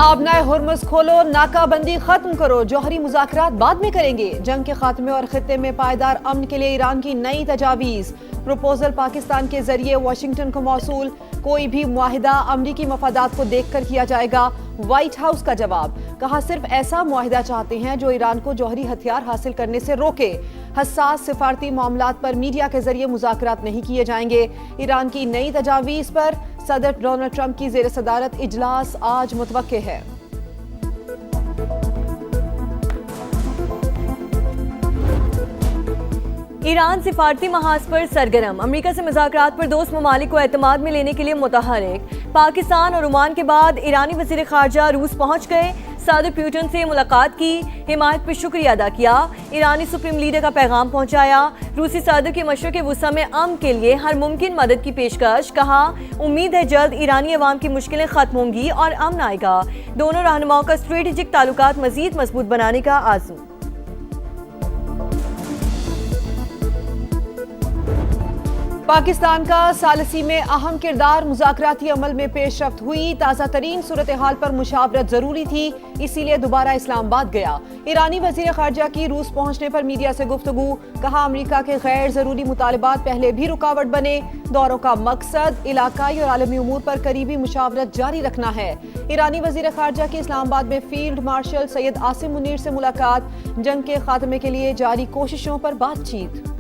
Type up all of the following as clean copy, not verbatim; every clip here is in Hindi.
आबनाए हुर्मुज़ खोलो, नाकाबंदी खत्म करो, जौहरी मुज़ाकरात बाद में करेंगे। जंग के खात्मे और खित्ते में पायदार अमन के लिए ईरान की नई तजावीज़। प्रपोजल पाकिस्तान के जरिए वाशिंगटन को मौसूल। कोई भी मुआहिदा अमरीकी मफादात को देखकर किया जाएगा। व्हाइट हाउस का जवाब, कहा सिर्फ ऐसा मुआहिदा चाहते हैं जो ईरान को जौहरी हथियार हासिल करने से रोके। हसास सिफारती मामलात पर मीडिया के जरिए मुज़ाकरात नहीं किए जाएंगे। ईरान की नई तजावीज़ पर सदर डोनाल्ड ट्रंप की जेर सदारत इजलास आज मुतवक्के है। ईरान सिफारती महाज पर सरगर्म, अमेरिका से मुज़ाकरात पर दोस्त ममालिक को एतमाद में लेने के लिए मुतहरिक। पाकिस्तान और ओमान के बाद ईरानी वज़ीर ख़ारजा रूस पहुंच गए। सदर पुतिन से मुलाकात की, हिमायत पर शुक्रिया अदा किया। ईरानी सुप्रीम लीडर का पैगाम पहुंचाया। रूसी सदर के मशरक़ वुस्ता में अमन के लिए हर मुमकिन मदद की पेशकश। कहा उम्मीद है जल्द ईरानी अवाम की मुश्किलें खत्म होंगी और अमन आएगा। दोनों रहनुमाओं का स्ट्रेटेजिक ताल्लुकात मजीद मजबूत बनाने का आज़म। पाकिस्तान का सालसी में अहम किरदार, मुज़ाकराती अमल में पेशरफ्त हुई। ताज़ा तरीन सूरत हाल पर मुशावरत जरूरी थी, इसीलिए दोबारा इस्लामाबाद गया। ईरानी वज़ीर ख़ारजा की रूस पहुंचने पर मीडिया से गुफ्तगू। कहा अमेरिका के गैर जरूरी मुतालबात पहले भी रुकावट बने। दौरों का मकसद इलाकाई और आलमी उमूर पर करीबी मुशावरत जारी रखना है। ईरानी वज़ीर ख़ारजा की इस्लामाबाद में फील्ड मार्शल सैयद आसिम मुनीर से मुलाकात। जंग के खात्मे के लिए जारी कोशिशों पर बातचीत।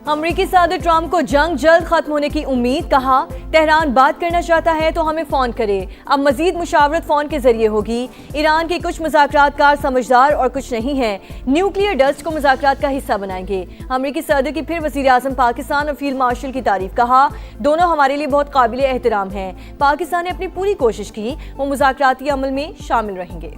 अमरीकी सदर ट्रंप को जंग जल्द खत्म होने की उम्मीद। कहा तेहरान बात करना चाहता है तो हमें फ़ोन करे। अब मजीद मुशावरत फ़ोन के जरिए होगी। ईरान के कुछ मुज़ाकरातकार समझदार और कुछ नहीं हैं। न्यूक्लियर डस्ट को मुज़ाकरात का हिस्सा बनाएंगे। अमरीकी सदर की फिर वज़ीर आज़म पाकिस्तान और फील्ड मार्शल की तारीफ। कहा दोनों हमारे लिए बहुत काबिल एहतराम हैं। पाकिस्तान ने अपनी पूरी कोशिश की, वो मुज़ाकराती अमल में शामिल रहेंगे।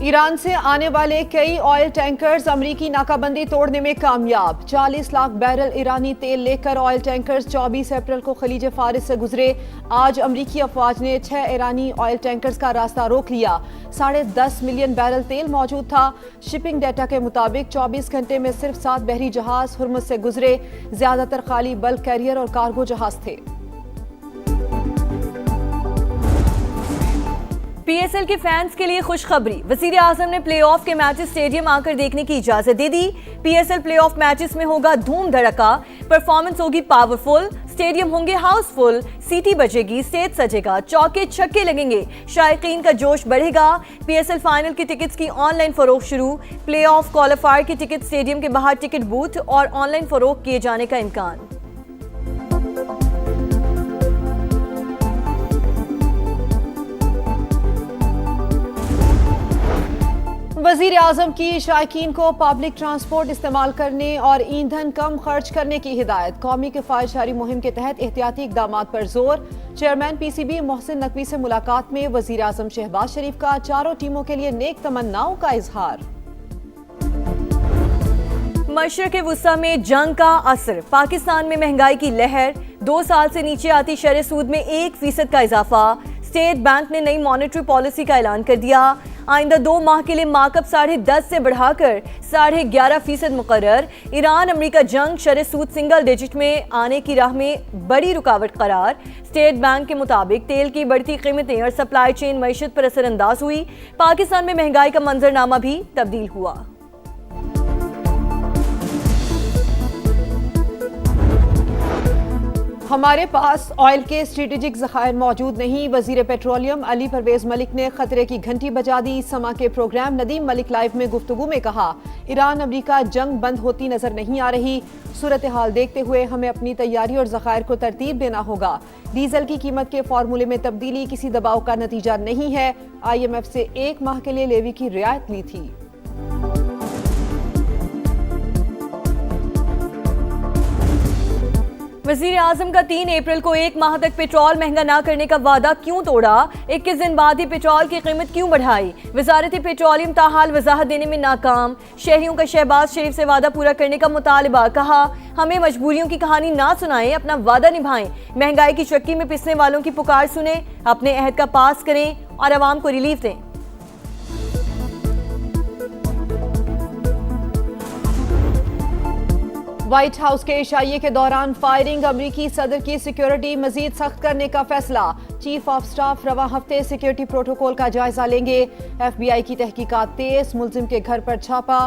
ईरान से आने वाले कई ऑयल टैंकर्स अमरीकी नाकाबंदी तोड़ने में कामयाब। 40 लाख बैरल ईरानी तेल लेकर ऑयल टैंकर्स 24 अप्रैल को खलीज फारिस से गुजरे। आज अमरीकी अफवाज ने 6 ईरानी ऑयल टैंकर्स का रास्ता रोक लिया। 10.5 मिलियन बैरल तेल मौजूद था। शिपिंग डेटा के मुताबिक 24 घंटे में सिर्फ 7 बहरी जहाज हुर्मुज़ से गुजरे। ज्यादातर खाली बल्क कैरियर और कार्गो जहाज थे। पीएसएल के फैंस के लिए खुशखबरी, वज़ीर आज़म ने प्लेऑफ के मैचेस स्टेडियम आकर देखने की इजाजत दे दी। पीएसएल प्लेऑफ मैचेस में होगा धूम धड़का, परफॉर्मेंस होगी पावरफुल, स्टेडियम होंगे हाउसफुल, सीटी बजेगी, स्टेज सजेगा, चौके छक्के लगेंगे, शायकीन का जोश बढ़ेगा। पीएसएल फाइनल की टिकट्स की ऑनलाइन फरोख्त शुरू। प्लेऑफ क्वालिफायर की टिकट स्टेडियम के बाहर टिकट बूथ और ऑनलाइन फरोख्त किए जाने का इम्कान। वज़ीर आज़म की शायकीन को पब्लिक ट्रांसपोर्ट इस्तेमाल करने और ईंधन कम खर्च करने की हिदायत। कौमी किफ़ायतशारी मुहिम के तहत एहतियाती इक़दामात पर जोर। चेयरमैन पीसीबी मोहसिन नकवी से मुलाकात में वज़ीर आज़म शहबाज शरीफ का चारों टीमों के लिए नेक तमन्नाओं का इजहार। मशरक़ वुस्ता में जंग का असर, पाकिस्तान में महंगाई की लहर, 2 साल से नीचे आती शरह सूद में 1% का इजाफा। स्टेट बैंक ने नई मॉनेटरी पॉलिसी का ऐलान कर दिया। आइंदा 2 माह के लिए मार्कअप 10.5 से बढ़ाकर 11.5% मुकर्रर। ईरान अमेरिका जंग शरह सूद सिंगल डिजिट में आने की राह में बड़ी रुकावट करार। स्टेट बैंक के मुताबिक तेल की बढ़ती कीमतें और सप्लाई चेन मईशत पर असरअंदाज हुई। पाकिस्तान में महंगाई का मंजरनामा भी तब्दील हुआ। हमारे पास ऑयल के स्ट्रेटेजिक ज़खायर मौजूद नहीं। वज़ीर पेट्रोलियम अली परवेज मलिक ने खतरे की घंटी बजा दी। समा के प्रोग्राम नदीम मलिक लाइव में गुफ्तगू में कहा ईरान अमेरिका जंग बंद होती नजर नहीं आ रही। सूरत हाल देखते हुए हमें अपनी तैयारी और ज़खायर को तरतीब देना होगा। डीजल की कीमत के फार्मूले में तब्दीली किसी दबाव का नतीजा नहीं है। IMF से 1 माह के लिए लेवी की रियायत ली थी। वज़ीर आज़म का 3 अप्रैल को 1 माह तक पेट्रोल महंगा ना करने का वादा क्यों तोड़ा? 21 दिन बाद ही पेट्रोल की कीमत क्यों बढ़ाई? वज़ारत पेट्रोलियम ताहाल वजाहत देने में नाकाम। शहरियों का शहबाज शरीफ से वादा पूरा करने का मुतालबा। कहा हमें मजबूरियों की कहानी ना सुनाएं, अपना वादा निभाएं। महंगाई की चक्की में पिसने वालों की पुकार सुने, अपने अहद का पास करें और आवाम को रिलीफ दें। व्हाइट हाउस के इशाइये के दौरान फायरिंग, अमरीकी सदर की सिक्योरिटी मजीद सख्त करने का फैसला। चीफ ऑफ स्टाफ रवा हफ्ते सिक्योरिटी प्रोटोकॉल का जायजा लेंगे। FBI की तहकीकात तेज, मुलजिम के घर पर छापा,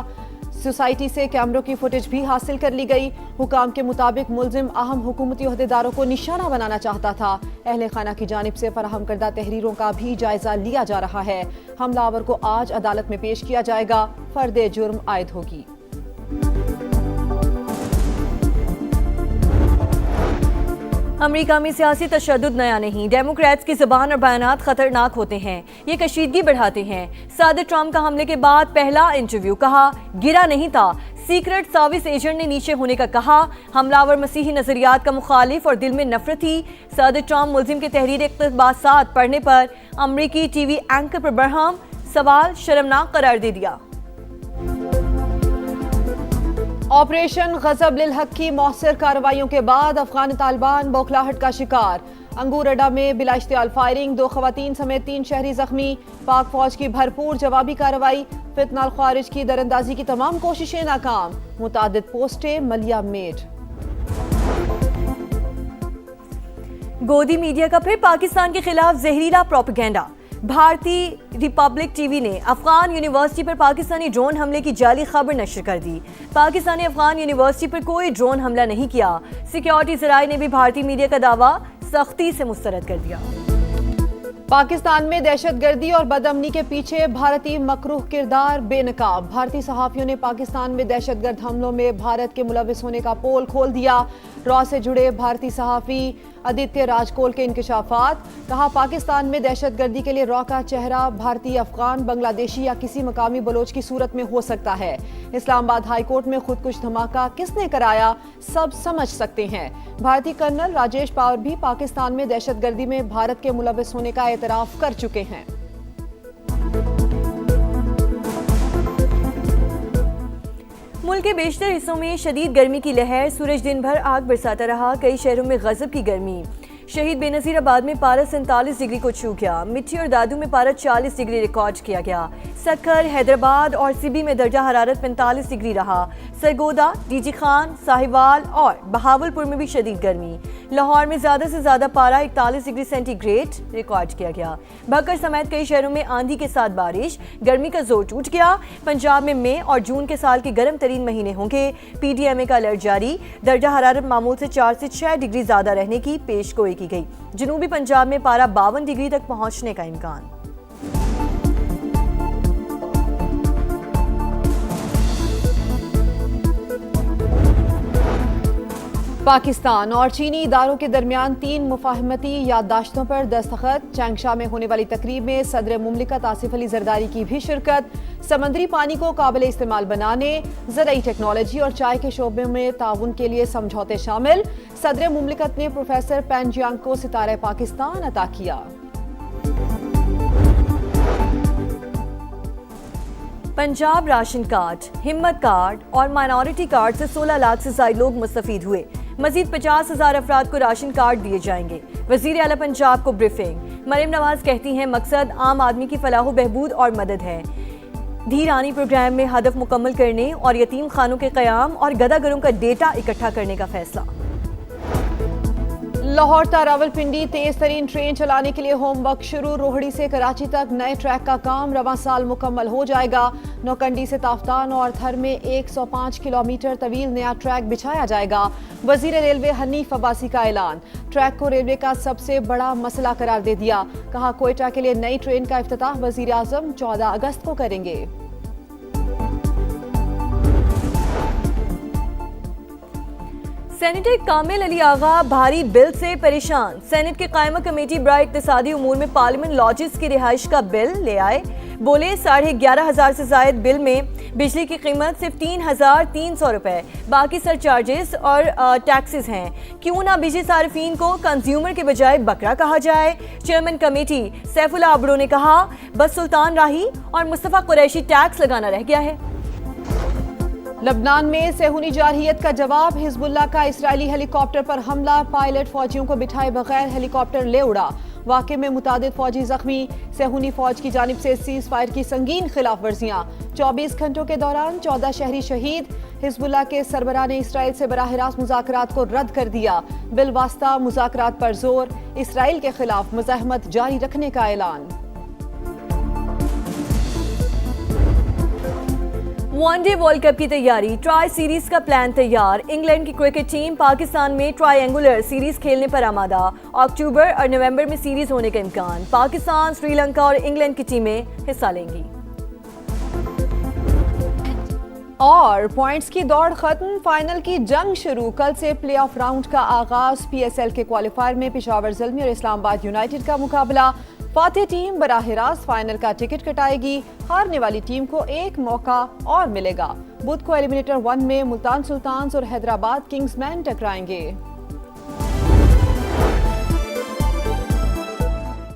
सोसाइटी से कैमरों की फुटेज भी हासिल कर ली गई। हुकाम के मुताबिक मुलजिम अहम हुकूमती ओहदेदारों को निशाना बनाना चाहता था। अहले खाना की जानिब से फराहम करदा तहरीरों का भी जायजा लिया जा रहा है। हमलावर को आज अदालत में पेश किया जाएगा, फर्द जुर्म आयद होगी। अमेरिका में सियासी तशद्दुद नया नहीं। डेमोक्रेट्स की ज़बान और बयानात खतरनाक होते हैं, ये कशीदगी बढ़ाते हैं। सदर ट्रंप का हमले के बाद पहला इंटरव्यू, कहा गिरा नहीं था। सीक्रेट सर्विस एजेंट ने नीचे होने का कहा। हमलावर मसीही नजरियात का मुखालिफ और दिल में नफरत थी। सदर ट्रंप मुलजिम के तहरीर इक़्तिबासात पढ़ने पर अमरीकी TV एंकर पर बरहम सवाल शर्मनाक करार दे दिया। ऑपरेशन गजब लिल हक की मौसर कार्रवाइयों के बाद अफगान तालिबान बौखलाहट का शिकार। अंगूर अड्डा में बिला इश्तियाल फायरिंग, 2 खवातीन समेत 3 शहरी जख्मी। पाक फौज की भरपूर जवाबी कार्रवाई। फितनाल खारिज की दरअंदाजी की तमाम कोशिशें नाकाम। मुतादिद पोस्टें मलिया मेड। गोदी मीडिया का फिर पाकिस्तान के खिलाफ जहरीला प्रोपेगेंडा। भारतीय रिपब्लिक TV ने अफगान यूनिवर्सिटी पर पाकिस्तानी ड्रोन हमले की जाली खबर नशर कर दी। पाकिस्तान ने अफगान यूनिवर्सिटी पर कोई ड्रोन हमला नहीं किया। सिक्योरिटी ज़राए ने भी भारतीय मीडिया का दावा सख्ती से मुस्तरद कर दिया। पाकिस्तान में दहशतगर्दी और बदअमनी के पीछे भारतीय मकरूह किरदार बेनकाब। भारतीय सहाफियों ने पाकिस्तान में दहशतगर्द हमलों में भारत के मुलविस होने का पोल खोल दिया। रॉ से जुड़े भारतीय सहाफी आदित्य राजकोल के इंकशाफात, कहा पाकिस्तान में दहशतगर्दी के लिए रॉ का चेहरा भारतीय, अफगान, बांग्लादेशी या किसी मकामी बलोच की सूरत में हो सकता है। इस्लामाबाद हाई कोर्ट में खुदकुश धमाका किसने कराया, सब समझ सकते हैं। भारतीय कर्नल राजेश पावर भी पाकिस्तान में दहशतगर्दी में भारत के मुलविस होने का एतराफ कर चुके हैं। मुल्क के बेशतर हिस्सों में शदीद गर्मी की लहर। सूरज दिन भर आग बरसाता रहा। कई शहरों में गजब की गर्मी। शहीद बेनज़ीराबाद में पारा 47 डिग्री को छू गया। मिट्टी और दादू में पारा 40 डिग्री रिकॉर्ड किया गया। सक्कर, हैदराबाद और सिबी में दर्जा हरारत 45 डिग्री रहा। सरगोदा, डीजी खान, साहिवाल और बहावलपुर में भी शदीद गर्मी। लाहौर में ज़्यादा से ज़्यादा पारा 41 डिग्री सेंटीग्रेड रिकॉर्ड किया गया। भक्कर समेत कई शहरों में आंधी के साथ बारिश। गर्मी का जोर टूट गया। पंजाब में मई और जून के साल के गर्म तरीन महीने होंगे। PDMA का अलर्ट जारी। दर्जा हरारत मामूल से 4 से 6 डिग्री ज़्यादा रहने की पेश गोई की गई। जनूबी पंजाब में पारा 52 डिग्री तक पहुंचने का इम्कान। पाकिस्तान और चीनी इदारों के दरमियान 3 मुफाहमती याददाश्तों पर दस्तखत। चैंगशा में होने वाली तकरीब में सदर मुमलिकत आसिफ अली जरदारी की भी शिरकत। समंदरी पानी को काबिल इस्तेमाल बनाने, ज़राई टेक्नोलॉजी और चाय के शोबे में ताउन के लिए समझौते शामिल। सदर मुमलिकत ने प्रोफेसर पेन जियांग को सितारे पाकिस्तान अता किया। पंजाब राशन कार्ड, हिम्मत कार्ड और माइनॉरिटी कार्ड से 16 लाख से ज्यादा लोग मुस्तफीद हुए। मजीद 50,000 अफराद को राशन कार्ड दिए जाएंगे। वजीर आला पंजाब को ब्रीफिंग। मरियम नवाज कहती हैं मकसद आम आदमी की फलाह बहबूद और मदद है। धीरानी प्रोग्राम में हदफ मुकम्मल करने और यतीम खानों के क़याम और गदागरों का डेटा इकट्ठा करने का फैसला। लाहौर ता रावलपिंडी तेज तरीन ट्रेन चलाने के लिए होमवर्क शुरू। रोहड़ी से कराची तक नए ट्रैक का काम रवां साल मुकम्मल हो जाएगा। नौकंडी से ताफ्तान और थर में 105 किलोमीटर तवील नया ट्रैक बिछाया जाएगा। वजीर रेलवे हनीफ अब्बासी का ऐलान। ट्रैक को रेलवे का सबसे बड़ा मसला करार दे दिया। कहा कोयटा के लिए नई ट्रेन का इफ्तिताह वजीर आजम 14 अगस्त को करेंगे। सेनेटर कामिल अली आगा भारी बिल से परेशान। सेनेट की कायमा कमेटी बराए इक्तिसादी उमूर में पार्लियामेंट लॉजेस की रिहाइश का बिल ले आए। बोले 11,500 से जायद बिल में बिजली की कीमत सिर्फ 3,300 रुपए, बाकी सरचार्जेस और टैक्सेस हैं। क्यों ना बिजली सार्फिन को कंज्यूमर के बजाय बकरा कहा जाए। चेयरमैन कमेटी सैफुल्लाह अबड़ो ने कहा बस सुल्तान राही और मुस्तफ़ा कुरैशी टैक्स लगाना रह गया है। लबनान में सेहूनी जारहियत का जवाब। हिजबुल्लाह का इसराइली हेलीकॉप्टर पर हमला। पायलट फौजियों को बिठाए बगैर हेलीकॉप्टर ले उड़ा। वाक़े में मुतादिद फौजी जख्मी। सेहूनी फौज की जानिब से सीज फायर की संगीन खिलाफ वर्जियां। 24 घंटों के दौरान 14 शहरी शहीद। हिजबुल्लाह के सरबराह ने इसराइल से बराह रास्त मुज़ाकरात को रद्द कर दिया। बिलवास्ता मुज़ाकरात पर जोर, इसराइल के खिलाफ मुज़ाहमत जारी रखने का ऐलान। वनडे वर्ल्ड कप की तैयारी, ट्राई सीरीज का प्लान तैयार। इंग्लैंड की क्रिकेट टीम पाकिस्तान में ट्रायंगुलर सीरीज खेलने पर आमादा। अक्टूबर और नवंबर में सीरीज होने का इम्कान। पाकिस्तान, श्रीलंका और इंग्लैंड की टीमें हिस्सा लेंगी। और पॉइंट्स की दौड़ खत्म, फाइनल की जंग शुरू। कल से प्लेऑफ राउंड का आगाज। पीएसएल के क्वालिफायर में पेशावर ज़ल्मी और इस्लामाबाद यूनाइटेड का मुकाबला। फातेह टीम बराह रास्त फाइनल का टिकट कटाएगी। हारने वाली टीम को एक मौका और मिलेगा। बुध को एलिमिनेटर 1 में मुल्तान सुल्तान्स और हैदराबाद किंग्समैन टकराएंगे।